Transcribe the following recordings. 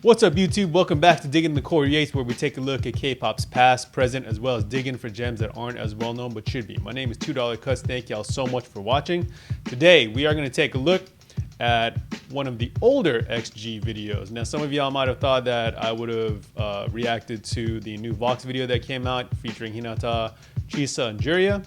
What's up, YouTube? Welcome back to Digging the Core where we take a look at K-pop's past, present, as well as digging for gems that aren't as well known but should be. My name is $2 Cuts. Thank y'all so much for watching. Today, we are going to take a look at one of the older XG videos. Now, some of y'all might have thought that I would have reacted to the new Vox video that came out featuring Hinata, Chisa, and Juria.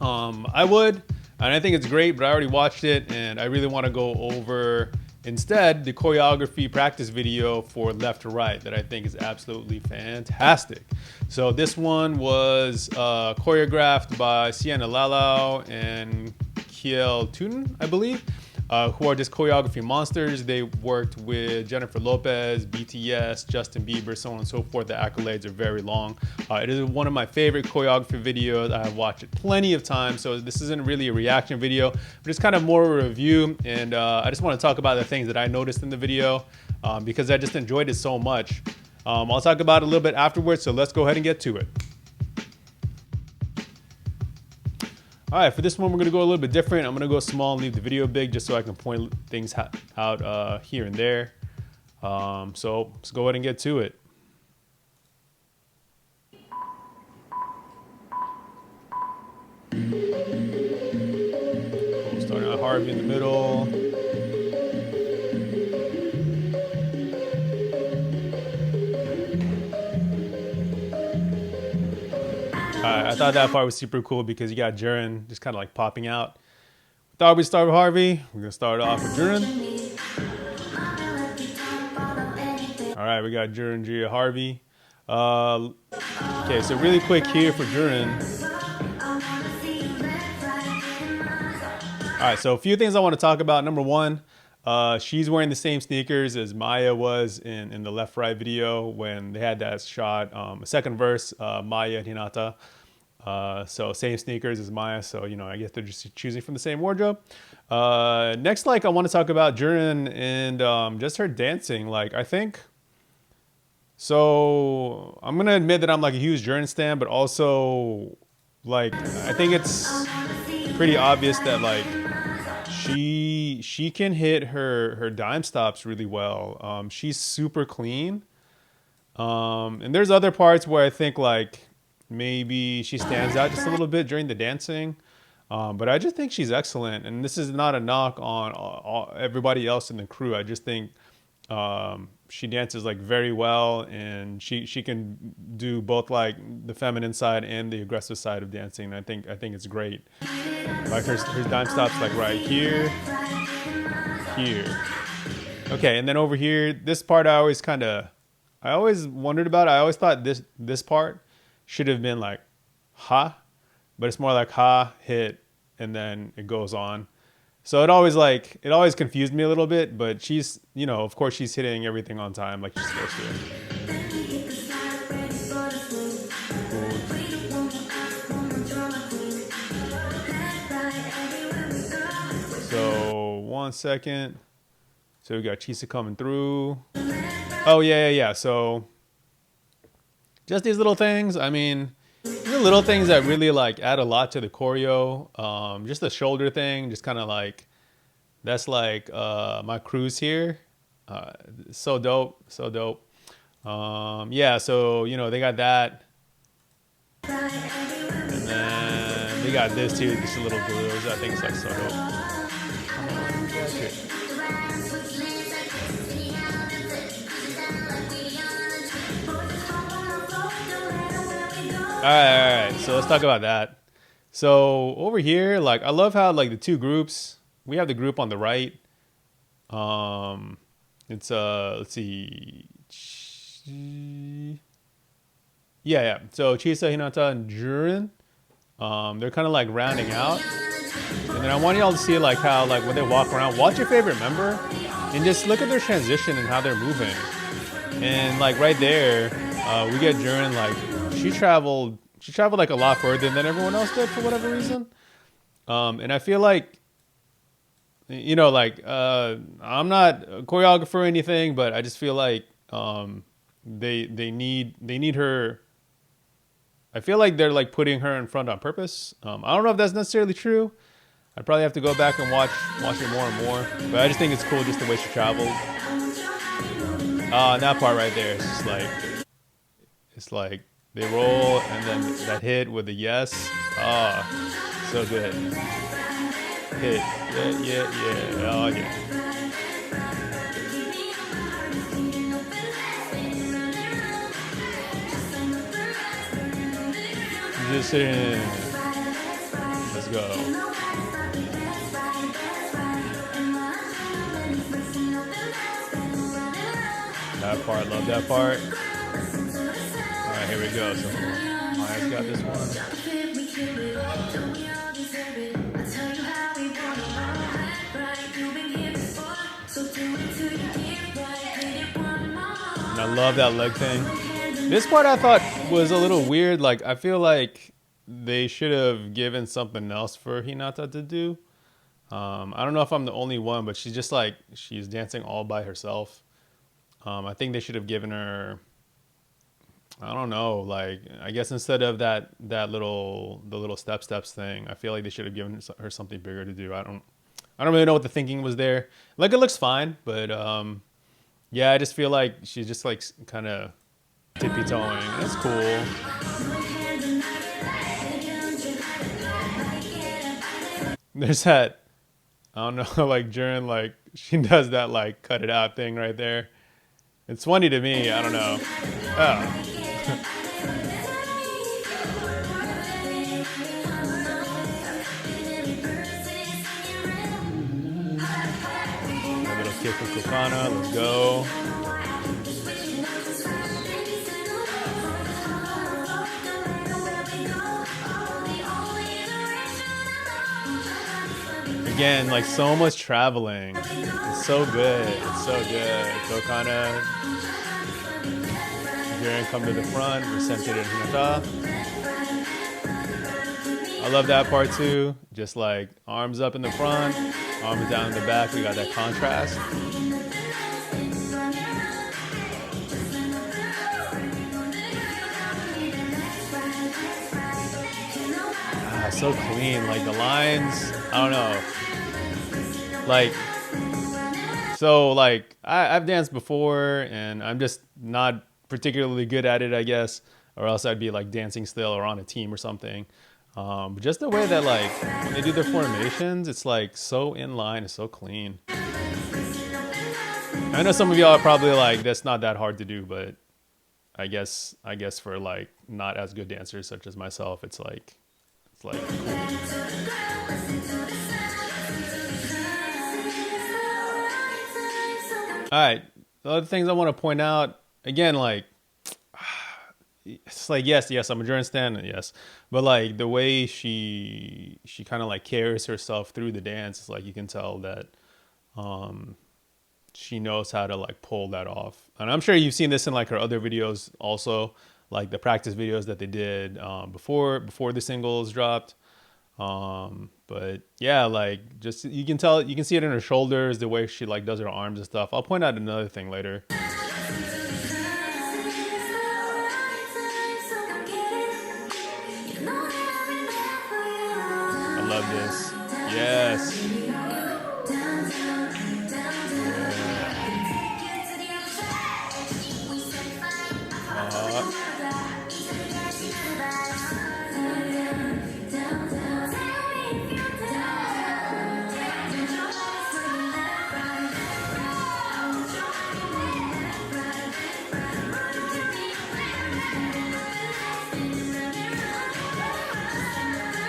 I would, and I think it's great, but I already watched it, and I really want to go over instead the choreography practice video for Left to Right that I think is absolutely fantastic. So this one was choreographed by Sienna Lalau and Kiel Tuten, I believe, who are just choreography monsters. They worked with Jennifer Lopez, BTS, Justin Bieber, so on and so forth. The accolades are very long. It is one of my favorite choreography videos. I have watched it plenty of times, so this isn't really a reaction video, but it's kind of more of a review, and I just want to talk about the things that I noticed in the video because I just enjoyed it so much. I'll talk about it a little bit afterwards, so let's go ahead and get to it. All right, for this one, we're gonna go a little bit different. I'm gonna go small and leave the video big just so I can point things out here and there. So let's go ahead and get to it. Cool, starting out Harvey in the middle. I thought that part was super cool because you got Jurin just kind of like popping out. Thought we'd start with Harvey. We're gonna start off with Jurin. All right, we got Jurin, Juria, Harvey. Okay, so really quick here for Jurin. All right, so a few things I want to talk about. Number one, she's wearing the same sneakers as Maya was in the Left Right video when they had that shot, a second verse, Maya and Hinata. So same sneakers as Maya, so you know, I guess they're just choosing from the same wardrobe. Next, like I want to talk about Jurin and just her dancing. Like I think, so I'm gonna admit that I'm like a huge Jurin stan, but also like I think it's pretty obvious that like she can hit her dime stops really well. She's super clean. And there's other parts where I think like maybe she stands out just a little bit during the dancing. But I just think she's excellent. And this is not a knock on everybody else in the crew. I just think she dances like very well, and she can do both like the feminine side and the aggressive side of dancing. I think it's great. Like her dime stops like right here. Okay, and then over here, this part I always wondered about. I always thought this part should have been like ha, but it's more like ha, hit, and then it goes on. So it always confused me a little bit, but she's, you know, of course she's hitting everything on time like she's supposed to. So 1 second. So we got Chisa coming through. Oh yeah. So just these little things. I mean, these are little things that really like add a lot to the choreo. Just the shoulder thing, just kind of like, that's like my cruise here. So dope. Yeah, so you know, they got that. And then they got this too, just a little grooves. I think it's like so dope. All right, so let's talk about that. So over here, like I love how like the two groups, we have the group on the right. It's let's see. Yeah. So Chisa, Hinata, and Jurin, they're kind of like rounding out. And then I want y'all to see like how like when they walk around, watch your favorite member and just look at their transition and how they're moving. And like right there, we get Jurin, like she traveled like a lot further than everyone else did for whatever reason. And I feel like, you know, like I'm not a choreographer or anything, but I just feel like they need her. I feel like they're like putting her in front on purpose. I don't know if that's necessarily true. I'd probably have to go back and watch it more and more. But I just think it's cool just the way she traveled. And that part right there is just like, it's like they roll and then that hit with the yes. So good. Hit. Yeah, yeah, yeah. Oh, yeah. Just sitting. Let's go. That part, love that part. All right, here we go. So Maya's got this one. And I love that leg thing. This part I thought was a little weird. Like, I feel like they should have given something else for Hinata to do. I don't know if I'm the only one, but she's just like, she's dancing all by herself. I think they should have given her, I don't know, like, I guess instead of the little steps thing, I feel like they should have given her something bigger to do. I don't really know what the thinking was there. Like, it looks fine, but yeah, I just feel like she's just like kind of tippy toeing. That's cool. There's that, I don't know, like during like she does that like cut it out thing right there. It's funny to me. I don't know. Oh. A little kick with Kokana. Let's go. Again, like so much traveling. It's so good. It's so good. Kokana. Jiren come to the front. We're centered in Hinata. I love that part too. Just like arms up in the front, arms down in the back. We got that contrast. So clean. Like the lines, I don't know. Like, so like I've danced before and I'm just not particularly good at it, I guess, or else I'd be like dancing still or on a team or something. But just the way that like when they do their formations, it's like so in line, it's so clean. I know some of y'all are probably like, that's not that hard to do, but I guess for like not as good dancers such as myself, it's like cool. All right, the other things I want to point out again, like it's like yes, I'm a Jiren stan, yes, but like the way she kind of like carries herself through the dance, it's like you can tell that she knows how to like pull that off. And I'm sure you've seen this in like her other videos also, like the practice videos that they did before the singles dropped. But yeah, like just you can see it in her shoulders, the way she like does her arms and stuff. I'll point out another thing later. I love this. Yes.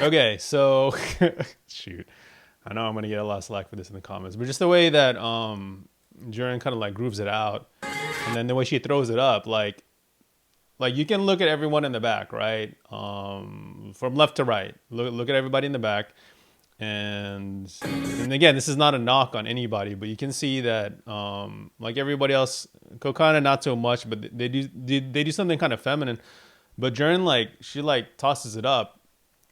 Okay, so shoot, I know I'm gonna get a lot of slack for this in the comments, but just the way that Jiren kind of like grooves it out, and then the way she throws it up, like you can look at everyone in the back, right? From left to right, look at everybody in the back, and again, this is not a knock on anybody, but you can see that like everybody else, Kokana not so much, but they do something kind of feminine, but Jiren like she like tosses it up.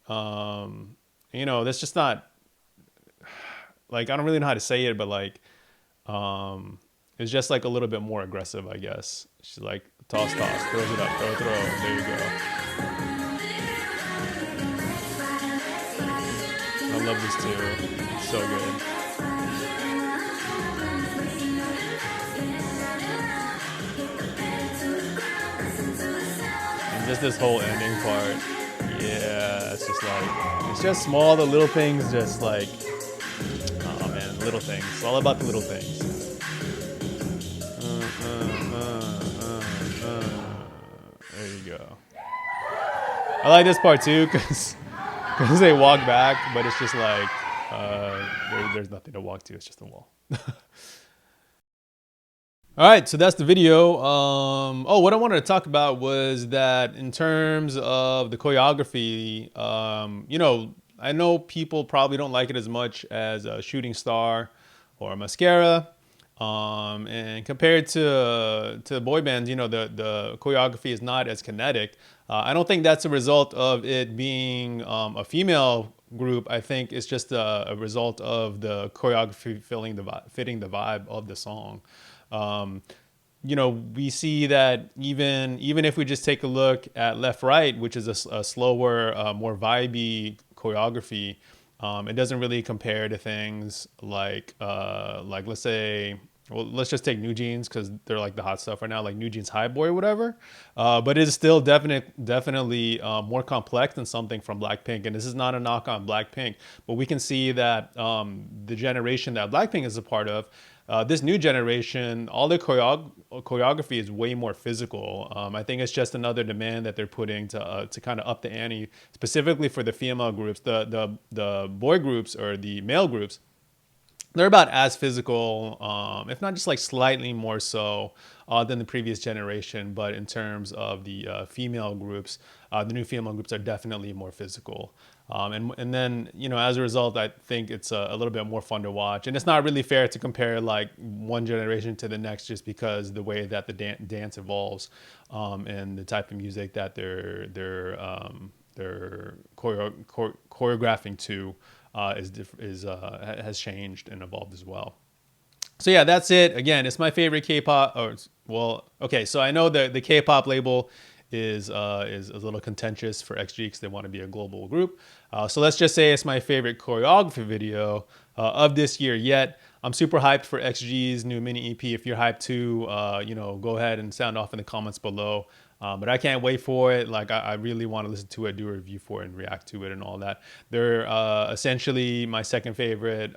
You know, that's just not like, I don't really know how to say it, but like it's just like a little bit more aggressive, I guess. She's like toss, throws it up, throw, there you go. I love this too. It's so good. Just this whole ending part. Yeah, it's just like, it's just small, the little things, just like, oh man, little things. It's all about the little things. There you go. I like this part too, because they walk back, but it's just like, there's nothing to walk to, it's just a wall. All right, so that's the video. Oh, what I wanted to talk about was that in terms of the choreography, you know, I know people probably don't like it as much as Shooting Star or Mascara. And compared to boy bands, you know, the choreography is not as kinetic. I don't think that's a result of it being a female group. I think it's just a result of the choreography fitting the vibe of the song. You know, we see that even if we just take a look at Left Right, which is a slower, more vibey choreography, it doesn't really compare to things like let's say, well, let's just take New Jeans because they're like the hot stuff right now, like New Jeans High Boy or whatever. But it is still definitely more complex than something from Blackpink. And this is not a knock on Blackpink, but we can see that the generation that Blackpink is a part of, this new generation, all the choreography is way more physical. I think it's just another demand that they're putting to kind of up the ante, specifically for the female groups. The boy groups or the male groups, they're about as physical, if not just like slightly more so than the previous generation. But in terms of the female groups, the new female groups are definitely more physical. And then, you know, as a result, I think it's a little bit more fun to watch. And it's not really fair to compare like one generation to the next just because the way that the dance evolves and the type of music that they're choreographing to has changed and evolved as well. So yeah, that's it. Again, it's my favorite K-pop. Or well, okay. So I know the K-pop label is a little contentious for XG because they want to be a global group. So let's just say it's my favorite choreography video of this year yet. I'm super hyped for XG's new mini EP. If you're hyped too, you know, go ahead and sound off in the comments below. But I can't wait for it. Like I really want to listen to it, do a review for it, and react to it and all that. They're essentially my second favorite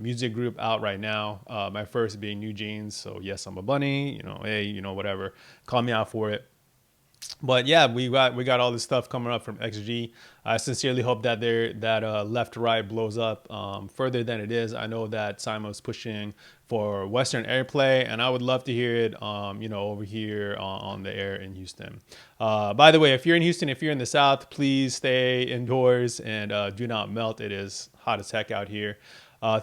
music group out right now. My first being New Jeans. So yes, I'm a bunny. You know, hey, you know, whatever. Call me out for it. But yeah, we got all this stuff coming up from XG. I sincerely hope that Left Right blows up further than it is. I know that Simon's pushing for Western airplay, and I would love to hear it, you know, over here on the air in Houston. By the way, if you're in Houston, if you're in the South, please stay indoors and do not melt. It is hot as heck out here.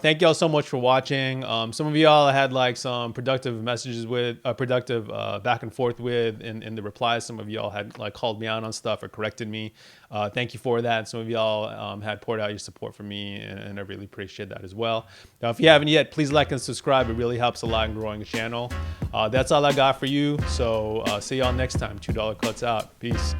Thank y'all so much for watching. Some of y'all I had like some productive messages with, productive back and forth with in the replies. Some of y'all had like called me out on stuff or corrected me. Thank you for that. Some of y'all had poured out your support for me, and I really appreciate that as well. Now, if you haven't yet, please like and subscribe. It really helps a lot in growing the channel. That's all I got for you. So see y'all next time. $2 Cuts out. Peace.